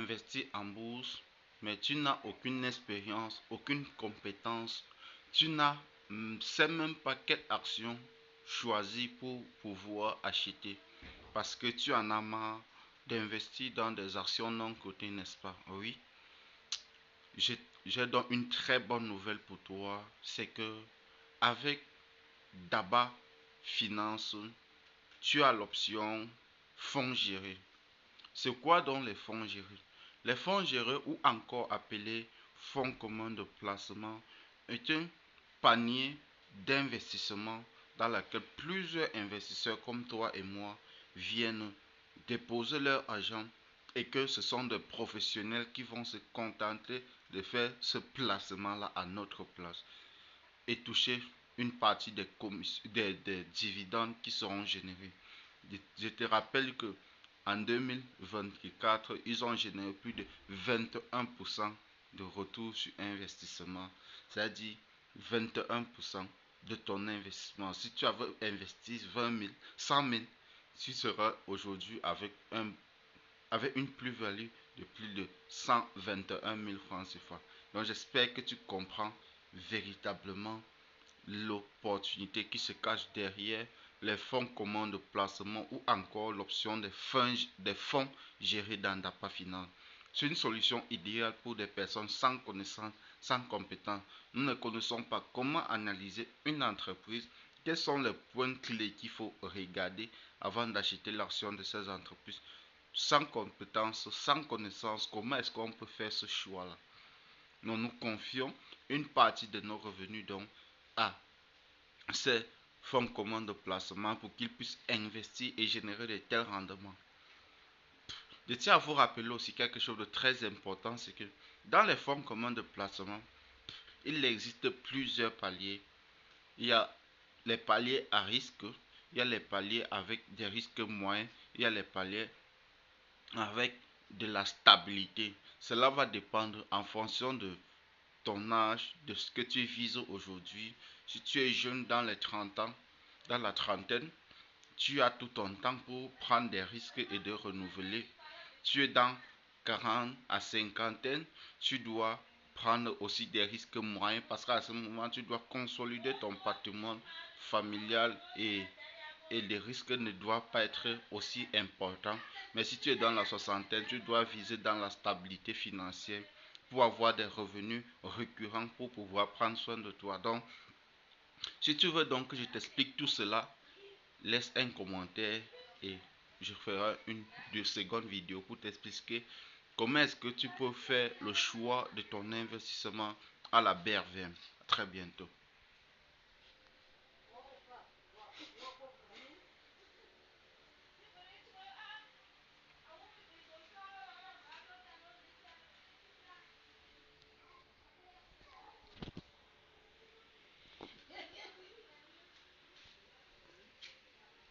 investir en bourse, mais tu n'as aucune expérience, aucune compétence, tu n'as sais même pas quelle action choisir pour pouvoir acheter parce que tu en as marre d'investir dans des actions non cotées, n'est-ce pas? Oui, j'ai donc une très bonne nouvelle pour toi, c'est que avec Daba Finance, tu as l'option fonds gérés. C'est quoi donc les fonds gérés? Les fonds gérés ou encore appelés fonds communs de placement est un panier d'investissement dans lequel plusieurs investisseurs comme toi et moi viennent déposer leur argent et que ce sont des professionnels qui vont se contenter de faire ce placement-là à notre place et toucher une partie des dividendes qui seront générés. Je te rappelle que en 2024, ils ont généré plus de 21% de retour sur investissement. C'est-à-dire 21% de ton investissement. Si tu avais investi 20 000, 100 000, tu seras aujourd'hui avec une plus-value de plus de 121 000 francs CFA. Donc j'espère que tu comprends véritablement l'opportunité qui se cache derrière les fonds communs de placement ou encore l'option des fonds gérés dans Dapa Finance. C'est une solution idéale pour des personnes sans connaissance, sans compétence. Nous ne connaissons pas comment analyser une entreprise, quels sont les points clés qu'il faut regarder avant d'acheter l'action de ces entreprises. Sans compétence, sans connaissance, comment est-ce qu'on peut faire ce choix-là? Nous confions une partie de nos revenus donc à ces fonds communs de placement pour qu'ils puissent investir et générer de tels rendements. Je tiens à vous rappeler aussi quelque chose de très important, c'est que dans les fonds communs de placement, il existe plusieurs paliers. Il y a les paliers à risque, il y a les paliers avec des risques moyens, il y a les paliers avec de la stabilité. Cela va dépendre en fonction de ton âge, de ce que tu vises aujourd'hui. Si tu es jeune dans les 30 ans, dans la trentaine, tu as tout ton temps pour prendre des risques et de renouveler. Tu es dans 40 à 50, tu dois prendre aussi des risques moyens parce qu'à ce moment, tu dois consolider ton patrimoine familial et les risques ne doivent pas être aussi importants. Mais si tu es dans la soixantaine, tu dois viser dans la stabilité financière pour avoir des revenus récurrents pour pouvoir prendre soin de toi. Donc, si tu veux donc que je t'explique tout cela, laisse un commentaire et je ferai une seconde vidéo pour t'expliquer comment est-ce que tu peux faire le choix de ton investissement à la BRVM. À très bientôt.